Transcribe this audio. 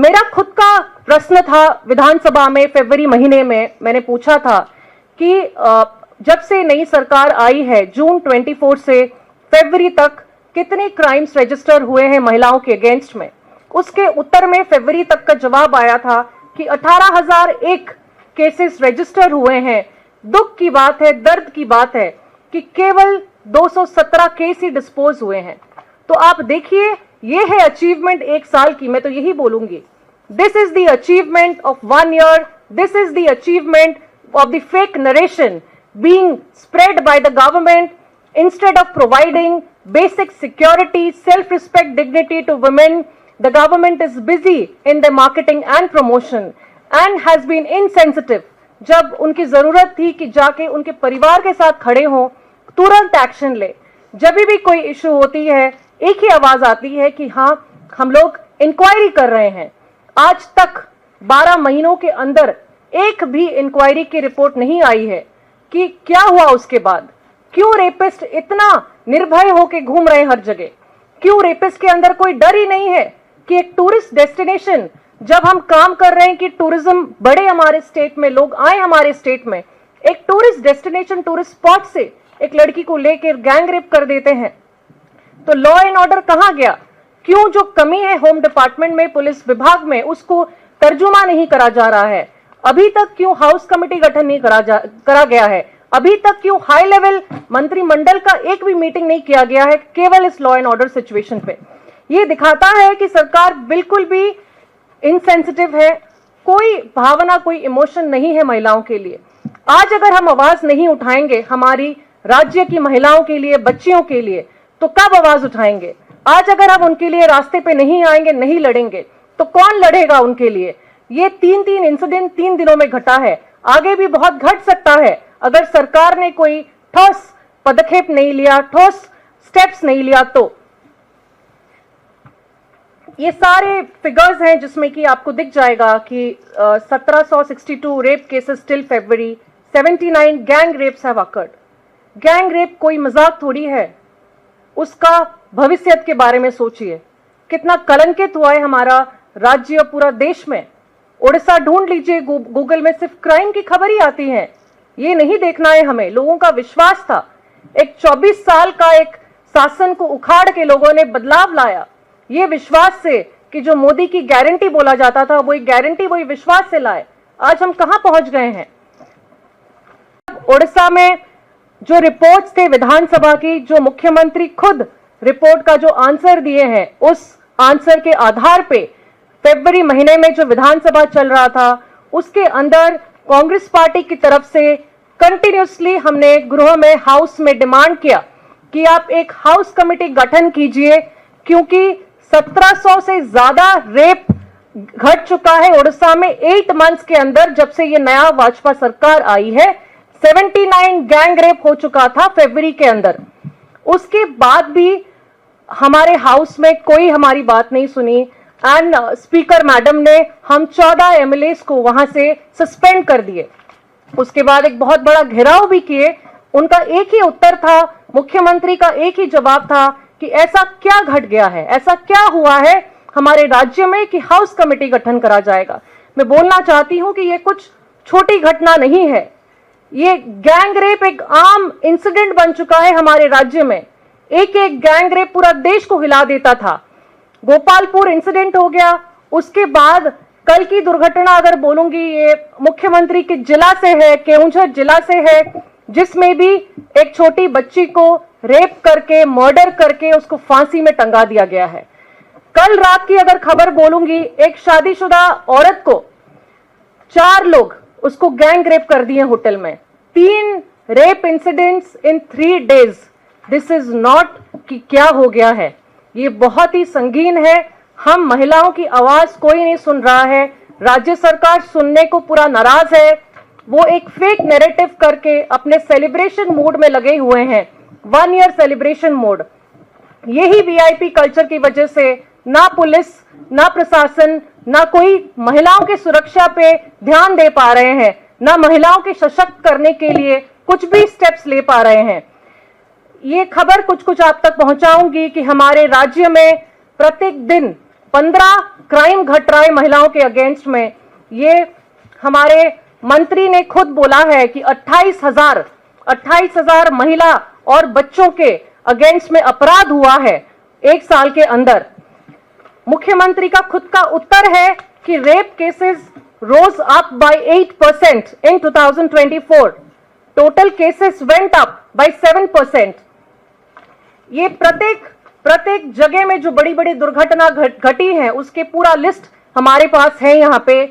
मेरा खुद का प्रश्न था विधानसभा में फरवरी महीने में, मैंने पूछा था कि जब से नई सरकार आई है जून 24 से फरवरी तक कितने क्राइम्स रजिस्टर हुए हैं महिलाओं के अगेंस्ट में। उसके उत्तर में फरवरी तक का जवाब आया था कि 18,001 केसेस रजिस्टर हुए हैं। दुख की बात है, दर्द की बात है कि केवल 217 केस ही डिस्पोज हुए हैं। तो आप देखिए, ये है अचीवमेंट एक साल की। मैं तो यही बोलूंगी, this is the achievement of 1 year, this is the achievement of the fake narration being spread by the government instead of providing basic security, self-respect, dignity to women. The government is busy in the marketing and promotion and has been insensitive. जब उनकी जरूरत थी कि जाके उनके परिवार के साथ खड़े हों, तुरंत एक्शन ले। जब भी कोई इशू होती है, एक ही आवाज आती है कि हाँ, हम लोग इंक्वायरी कर रहे हैं। आज तक 12 महीनों के अंदर एक भी इंक्वायरी की रिपोर्ट नहीं आई है कि क्या हुआ उसके बाद। क्यों रेपिस्ट इतना निर्भय होकर घूम रहे हर जगह? क्यों रेपिस्ट के अंदर कोई डर ही नहीं है कि एक टूरिस्ट डेस्टिनेशन, जब हम काम कर रहे हैं कि टूरिज्म बढ़े हमारे स्टेट में, लोग आए हमारे स्टेट में, एक टूरिस्ट डेस्टिनेशन, टूरिस्ट स्पॉट से एक लड़की को लेकर गैंग रेप कर देते हैं, तो लॉ एंड ऑर्डर कहां गया? क्यों जो कमी है होम डिपार्टमेंट में, पुलिस विभाग में, उसको तर्जुमा नहीं करा जा रहा है? अभी तक क्यों हाउस कमेटी गठन नहीं करा गया है? अभी तक क्यों हाई लेवल मंत्रिमंडल का एक भी मीटिंग नहीं किया गया है केवल इस लॉ एंड ऑर्डर सिचुएशन पे? ये दिखाता है कि सरकार बिल्कुल भी इनसेंसिटिव है। कोई भावना, कोई इमोशन नहीं है महिलाओं के लिए। आज अगर हम आवाज नहीं उठाएंगे हमारी राज्य की महिलाओं के लिए, बच्चियों के लिए, तो कब आवाज उठाएंगे? आज अगर हम उनके लिए रास्ते पे नहीं आएंगे, नहीं लड़ेंगे, तो कौन लड़ेगा उनके लिए? ये 3 इंसिडेंट 3 दिनों में घटा है, आगे भी बहुत घट सकता है अगर सरकार ने कोई ठोस पदक्षेप नहीं लिया, ठोस स्टेप्स नहीं लिया। तो ये सारे फिगर्स हैं जिसमें कि आपको दिख जाएगा कि 1762 rape cases till February, 79 gang rapes have occurred. Gang rape कोई मजाक थोड़ी है। उसका भविष्य के बारे में सोचिए, कितना कलंकित हुआ है हमारा राज्य, पूरा देश में। उड़ीसा ढूंढ लीजिए गूगल में, सिर्फ क्राइम की खबर ही आती है। ये नहीं देखना है हमें। लोगों का विश्वास था, एक 24 साल का एक शासन को उखाड़ के लोगों ने बदलाव लाया, ये विश्वास से कि जो मोदी की गारंटी बोला जाता था, वही गारंटी, वही विश्वास से लाए। आज हम कहां पहुंच गए हैं? उड़ीसा में जो रिपोर्ट्स थे विधानसभा की, जो मुख्यमंत्री खुद रिपोर्ट का जो आंसर दिए हैं, उस आंसर के आधार पे फरवरी महीने में जो विधानसभा चल रहा था, उसके अंदर कांग्रेस पार्टी की तरफ से कंटिन्यूसली हमने गृह में, हाउस में डिमांड किया कि आप एक हाउस कमेटी गठन कीजिए, क्योंकि 1700 से ज्यादा रेप घट चुका है उड़ीसा में 8 मंथ्स के अंदर। जब से ये नया भाजपा सरकार आई है, 79 गैंग रेप हो चुका था फरवरी के अंदर। उसके बाद भी हमारे हाउस में कोई हमारी बात नहीं सुनी एंड स्पीकर मैडम ने हम 14 एमएलएस को वहां से सस्पेंड कर दिए। उसके बाद एक बहुत बड़ा घेराव भी किए। उनका एक ही उत्तर था, मुख्यमंत्री का एक ही जवाब था कि ऐसा क्या घट गया है, ऐसा क्या हुआ है हमारे राज्य में कि हाउस कमेटी गठन करा जाएगा। मैं बोलना चाहती हूं कि ये कुछ छोटी घटना नहीं है। ये गैंग रेप एक आम इंसिडेंट बन चुका है हमारे राज्य में। एक एक गैंग रेप पूरा देश को हिला देता था। गोपालपुर इंसिडेंट हो गया, उसके बाद कल की दुर्घटना अगर बोलूंगी, ये मुख्यमंत्री के जिला से है, केओंझर जिला से है, जिसमें भी एक छोटी बच्ची को रेप करके, मर्डर करके उसको फांसी में टंगा दिया गया है। कल रात की अगर खबर बोलूंगी, एक शादीशुदा औरत को 4 लोग उसको गैंग रेप कर दिए होटल में। 3 rape incidents in 3 days. This is not कि क्या हो गया है, ये बहुत ही संगीन है। हम महिलाओं की आवाज कोई नहीं सुन रहा है। राज्य सरकार सुनने को पूरा नाराज है। वो एक फेक नैरेटिव करके अपने सेलिब्रेशन मूड में लगे हुए हैं, 1 ईयर सेलिब्रेशन मोड। यही वीआईपी कल्चर की वजह से ना पुलिस, ना प्रशासन, ना कोई महिलाओं की सुरक्षा पे ध्यान दे पा रहे हैं, ना महिलाओं के सशक्त करने के लिए कुछ भी स्टेप्स ले पा रहे हैं। ये खबर कुछ कुछ आप तक पहुंचाऊंगी कि हमारे राज्य में प्रत्येक दिन 15 क्राइम घट रहा है महिलाओं के अगेंस्ट में। ये हमारे मंत्री ने खुद बोला है कि 28,000 महिला और बच्चों के अगेंस्ट में अपराध हुआ है 1 साल के अंदर। मुख्यमंत्री का खुद का उत्तर है कि rape cases rose up by 8% in 2024, total cases went up by 7%। ये प्रत्येक जगह में जो बड़ी बड़ी दुर्घटना घटी है उसके पूरा लिस्ट हमारे पास है यहाँ पे।